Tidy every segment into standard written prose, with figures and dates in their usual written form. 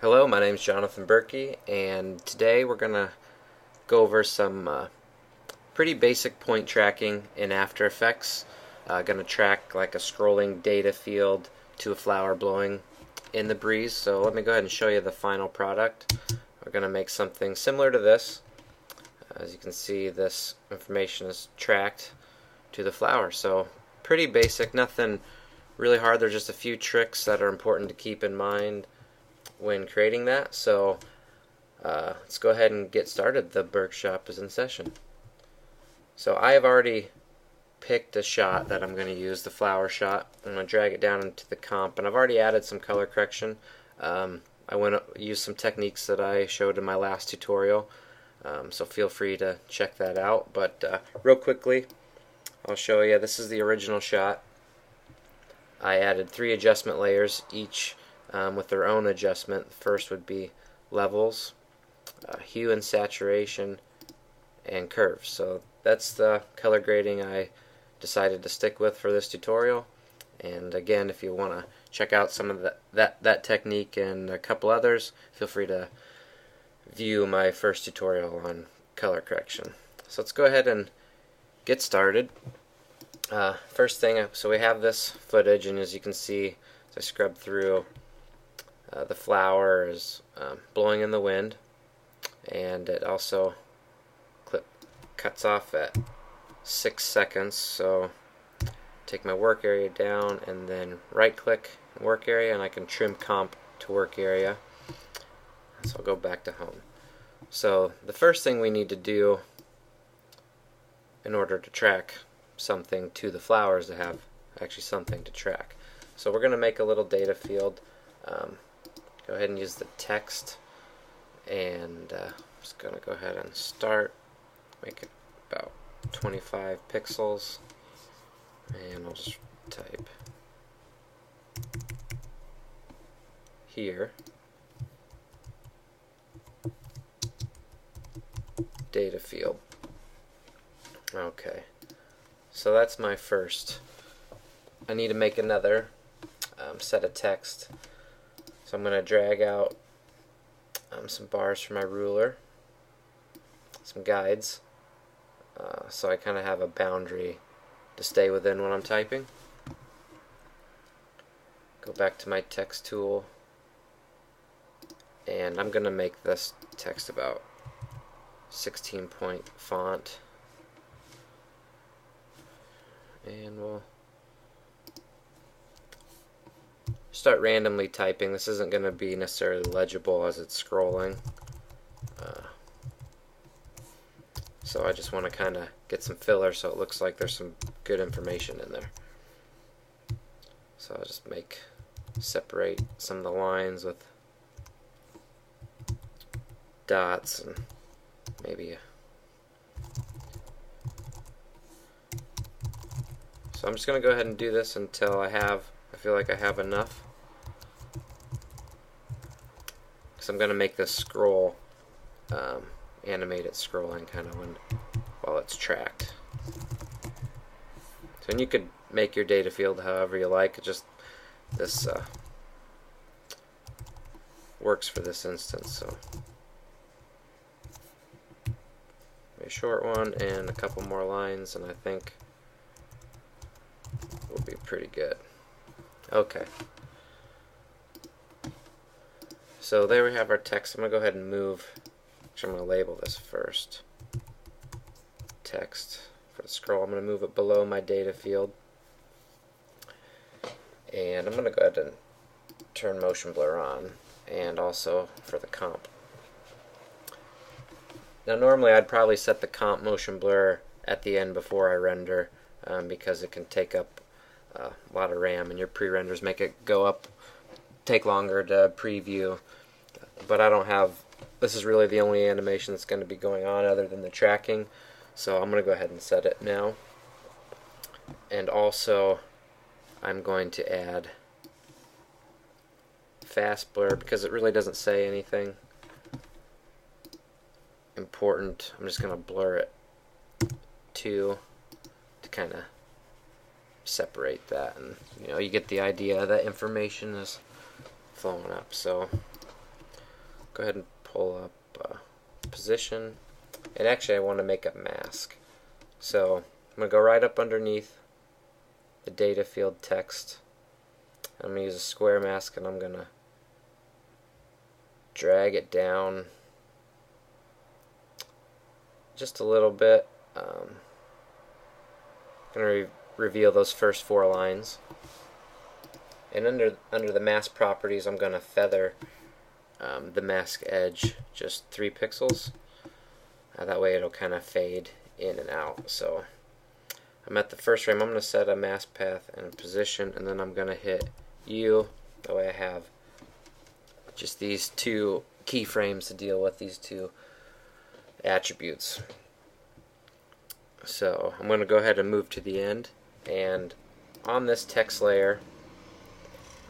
Hello, my name is Jonathan Berkey, and today we're going to go over some pretty basic point tracking in After Effects. Going to track like a scrolling data field to a flower blowing in the breeze. So let me go ahead and show you the final product. We're going to make something similar to this. As you can see, this information is tracked to the flower. So pretty basic, nothing really hard. There's just a few tricks that are important to keep in mind when creating that. So let's go ahead and get started. The BerkShop is in session. So I have already picked a shot that I'm going to use, the flower shot. I'm going to drag it down into the comp, and I've already added some color correction. I went use some techniques that I showed in my last tutorial, so feel free to check that out. But real quickly, I'll show you. This is the original shot. I added 3 adjustment layers, each with their own adjustment. The first would be levels, hue and saturation, and curves. So that's the color grading I decided to stick with for this tutorial. And again, if you want to check out some of that technique and a couple others, feel free to view my first tutorial on color correction. So let's go ahead and get started. First thing, so we have this footage, and as you can see, as I scrub through, the flower is blowing in the wind, and it also cuts off at 6 seconds. So take my work area down and then right click work area, and I can trim comp to work area. So I'll go back to home. So the first thing we need to do in order to track something to the flowers to have actually something to track. So we're going to make a little data field. Go ahead and use the text, and I'm just going to go ahead and start. Make it about 25 pixels, and I'll just type here data field. Okay, so that's my first. I need to make another set of text, so I'm going to drag out some bars from my ruler, some guides, so I kind of have a boundary to stay within when I'm typing. Go back to my text tool, and I'm going to make this text about 16-point font, and we'll start randomly typing. This isn't going to be necessarily legible as it's scrolling, so I just want to kind of get some filler so it looks like there's some good information in there. So I'll just separate some of the lines with dots, and maybe so I'm just going to go ahead and do this until I feel like I have enough, because I'm going to make this scroll, animate it scrolling kind of while it's tracked. So, and you could make your data field however you like. Just this works for this instance. So a short one and a couple more lines, and I think will be pretty good. Okay. So there we have our text. I'm going to go ahead and move. Actually, I'm going to label this first. Text for the scroll. I'm going to move it below my data field. And I'm going to go ahead and turn motion blur on, and also for the comp. Now normally I'd probably set the comp motion blur at the end before I render, because it can take up a lot of RAM, and your pre-renders make it take longer to preview. But I don't have, this is really the only animation that's going to be going on other than the tracking, so I'm going to go ahead and set it now. And also I'm going to add fast blur, because it really doesn't say anything important. I'm just going to blur it to kind of separate that, and you get the idea that information is flowing up. So go ahead and pull up position, and actually I want to make a mask. So I'm going to go right up underneath the data field text. I'm going to use a square mask, and I'm going to drag it down just a little bit. I'm going to reveal those first 4 lines. And under the mask properties, I'm going to feather the mask edge just 3 pixels. That way it'll kind of fade in and out. So I'm at the first frame. I'm going to set a mask path and position, and then I'm going to hit U. That way I have just these 2 keyframes to deal with these 2 attributes. So I'm going to go ahead and move to the end, and on this text layer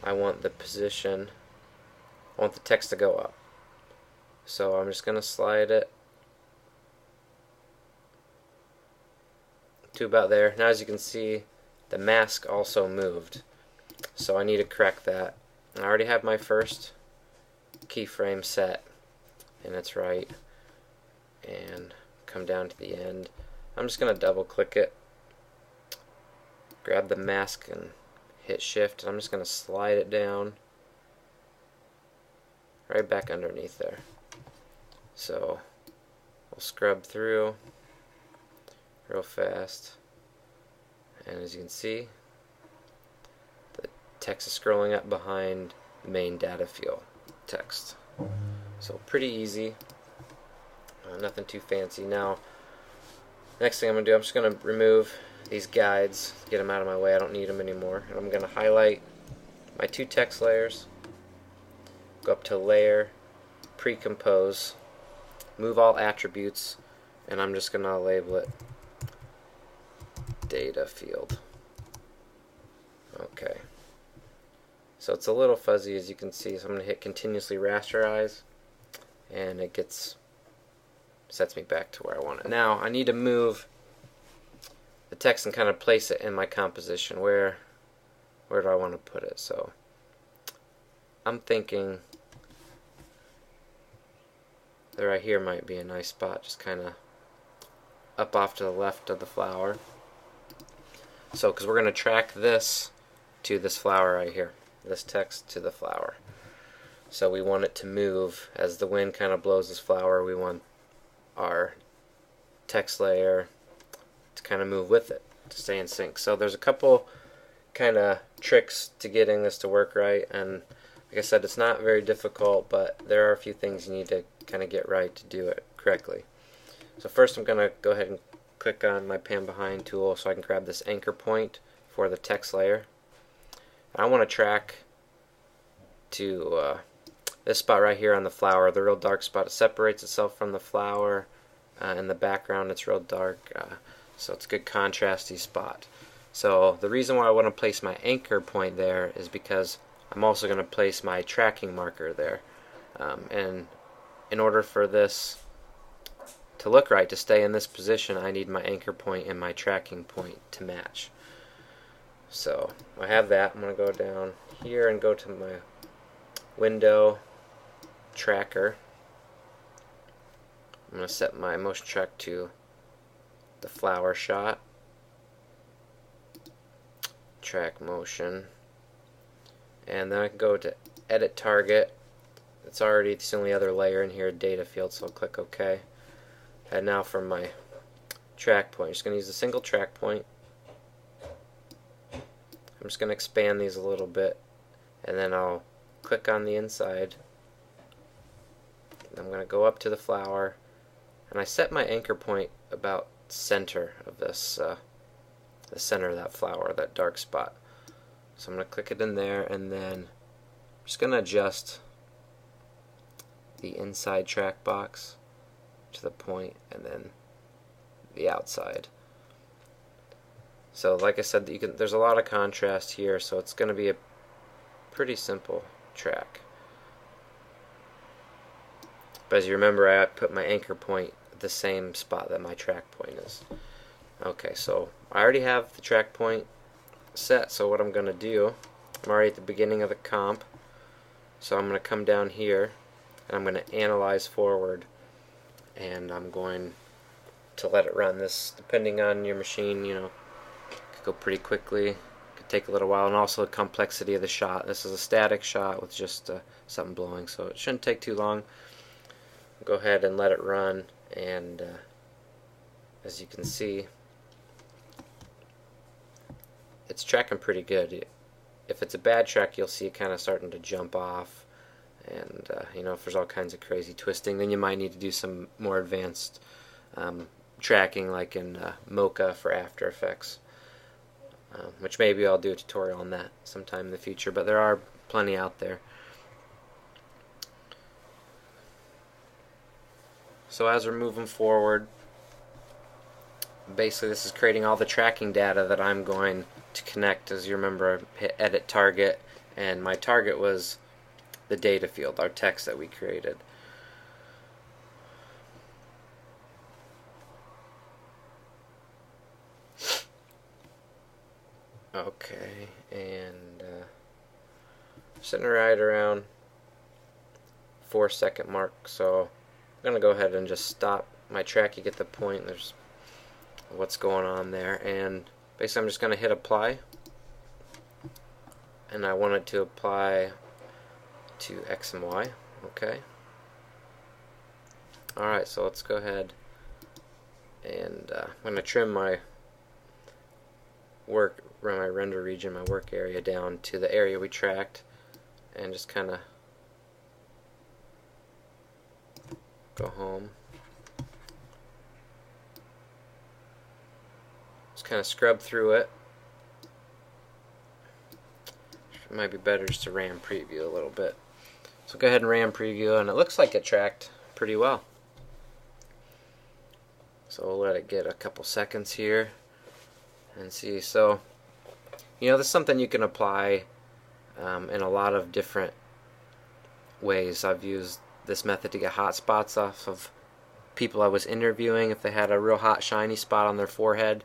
I want the position, I want the text to go up. So I'm just going to slide it to about there. Now as you can see, the mask also moved, so I need to correct that. I already have my first keyframe set, and it's right, and come down to the end. I'm just going to double click it, grab the mask and hit shift, and I'm just going to slide it down right back underneath there. So we'll scrub through real fast, and as you can see, the text is scrolling up behind the main data field text. So pretty easy, nothing too fancy. Now next thing I'm going to do, I'm just going to remove these guides, get them out of my way. I don't need them anymore. And I'm going to highlight my 2 text layers, go up to Layer, Pre-Compose, move all attributes, and I'm just going to label it Data Field. Okay. So it's a little fuzzy, as you can see, so I'm going to hit Continuously Rasterize, and it sets me back to where I want it. Now I need to move the text and kind of place it in my composition. Where do I want to put it? So I'm thinking that right here might be a nice spot, just kind of up off to the left of the flower. So because we're going to track this to this flower right here, this text to the flower. So we want it to move as the wind kind of blows this flower. We want our text layer to kind of move with it, to stay in sync. So there's a couple kind of tricks to getting this to work right, and like I said, it's not very difficult, but there are a few things you need to kind of get right to do it correctly. So first I'm going to go ahead and click on my pan behind tool so I can grab this anchor point for the text layer. I want to track to this spot right here on the flower, the real dark spot. It separates itself from the flower. In the background it's real dark, so it's a good contrasty spot. So the reason why I want to place my anchor point there is because I'm also going to place my tracking marker there. And in order for this to look right, to stay in this position, I need my anchor point and my tracking point to match. So I have that. I'm going to go down here and go to my window tracker. I'm going to set my motion track to the flower shot, track motion, and then I can go to edit target. It's the only other layer in here, data field, so I'll click OK. And now for my track point, I'm just going to use a single track point. I'm just going to expand these a little bit, and then I'll click on the inside. I'm going to go up to the flower, and I set my anchor point about center of this, the center of that flower, that dark spot. So I'm going to click it in there, and then I'm just going to adjust the inside track box to the point, and then the outside. So like I said, there's a lot of contrast here, so it's going to be a pretty simple track. But as you remember, I put my anchor point at the same spot that my track point is. Okay, so I already have the track point set, so what I'm going to do, I'm already at the beginning of the comp, so I'm going to come down here, and I'm going to analyze forward, and I'm going to let it run. This, depending on your machine, could go pretty quickly, could take a little while, and also the complexity of the shot. This is a static shot with just something blowing, so it shouldn't take too long. Go ahead and let it run, and as you can see, it's tracking pretty good. If it's a bad track, you'll see it kind of starting to jump off, and if there's all kinds of crazy twisting, then you might need to do some more advanced tracking, like in Mocha for After Effects, which maybe I'll do a tutorial on that sometime in the future, but there are plenty out there. So as we're moving forward, basically this is creating all the tracking data that I'm going to connect. As you remember, I hit edit target, and my target was the data field, our text that we created. Okay, and sitting right around 4-second mark, so I'm going to go ahead and just stop my track. You get the point. There's what's going on there, and basically I'm just going to hit apply, and I want it to apply to X and Y. Okay. Alright, so let's go ahead and I'm going to trim my render region, my work area, down to the area we tracked, and just kind of go home. Just kind of scrub through it. It might be better just to RAM preview a little bit. So go ahead and RAM preview, and it looks like it tracked pretty well. So we'll let it get a couple seconds here and see. So this is something you can apply in a lot of different ways. I've used this method to get hot spots off of people I was interviewing. If they had a real hot shiny spot on their forehead,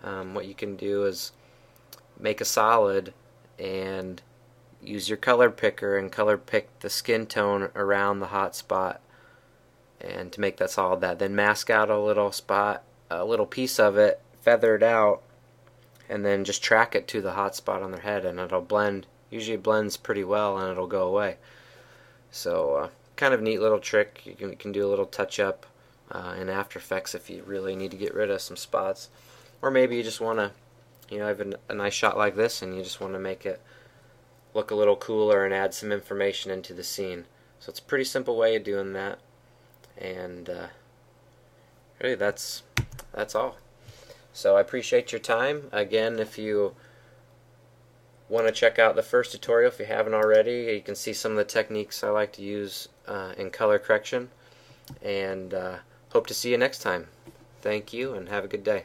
what you can do is make a solid and use your color picker and color pick the skin tone around the hot spot, and to make that solid, then mask out a little spot, a little piece of it, feather it out, and then just track it to the hot spot on their head, and it'll blend. Usually it blends pretty well, and it'll go away. So kind of neat little trick. You can do a little touch up in After Effects if you really need to get rid of some spots, or maybe you just want to have a nice shot like this, and you just want to make it look a little cooler and add some information into the scene. So it's a pretty simple way of doing that, and really that's all. So I appreciate your time. Again, if you want to check out the first tutorial, if you haven't already, you can see some of the techniques I like to use in color correction, and hope to see you next time. Thank you, and have a good day.